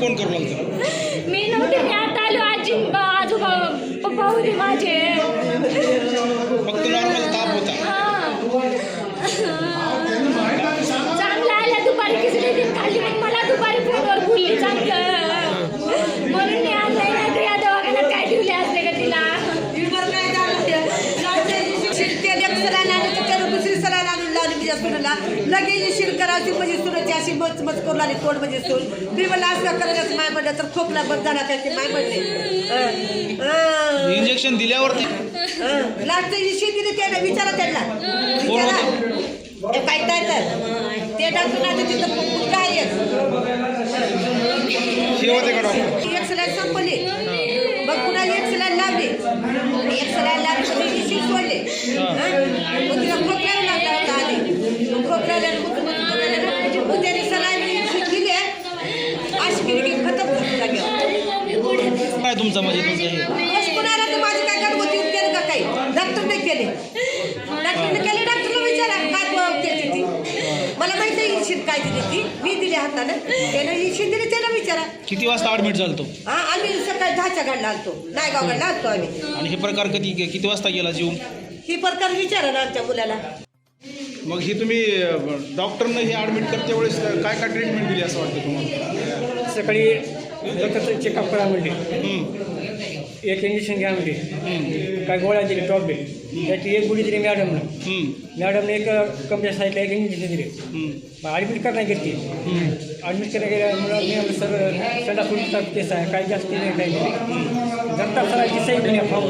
कोण करू लागतं? मी नव्हते, मी आता आलो. आजी आजोबा पप्पा होते माझे. फक्त नॉर्मल ताप होता. चांगलं आल्या दुपारी खिचडी दिन खाल्ली, मग मला दुपारी फोनवर बोलली चांगलं, म्हणून मी आणलंय. नाही तर या दवाखान्यात काय ठेवले असते का तिला. दुसरी सलाईन आणून लावली माझ्या सुनेला. लगेच शिर करायची म्हणजे सुनाची अशी मच करू लागली तोंड म्हणजे सून. मी मला असं करायचं माय म्हणलं तर खोकला बंद झाला त्याची माय म्हणले. इंजेक्शन दिल्यावरती लास्ट इंजेक्शन दिले त्याला. विचारा त्यांना, काय ते डॉक्टर नाही तिथं काय एक सलाईन संपली. मग पुन्हा एक सलाईन लावली. एक सलाईन लावली तर इंजेक्शन सोडले. मग तिला खोकला लागला होता आधी. खोकला मग त्याने सलाईन इंजेक्शन दिले. अशी केली की खतम करून लागेल. काय तुमचं म्हणजे तुमचं हे कुणाला तर माझी काय घरगुती उपचार का काही डॉक्टरने केले. डॉक्टरला विचारा काय केली ती. मला माहिती आहे इंजेक्शन काय दिली ती. मी दिली हातानं. त्यानं इंजेक्शन दिले त्याला विचारा. किती वाजता ॲडमिट झालतो? हां आम्ही सकाळी 10च्या गाडीला आलतो. नायगाव गाडीला आलतो आम्ही. आणि हे प्रकार किती वाजता गेला जीव? ही प्रकार विचारा ना आमच्या मुलाला. मग हे तुम्ही डॉक्टरनं हे ॲडमिट करते वेळेस काय काय ट्रीटमेंट दिली असं वाटतं तुम्हाला? सकाळी रक्ताचं चेकअप करा म्हणजे एक इंजेक्शन घ्या म्हणजे काय गोळ्या दिली टॉबलेट. त्याची एक गोळी दिली मॅडमने एक कमच्या साईडला एक इंजेक्शन दिले. ॲडमिट करण्यात घेतली. ॲडमिट करायला गेल्यामुळं मी आम्ही सर संडास केस आहे काही जास्त नाही काही नाही. जनता सरायची सही फॉर्म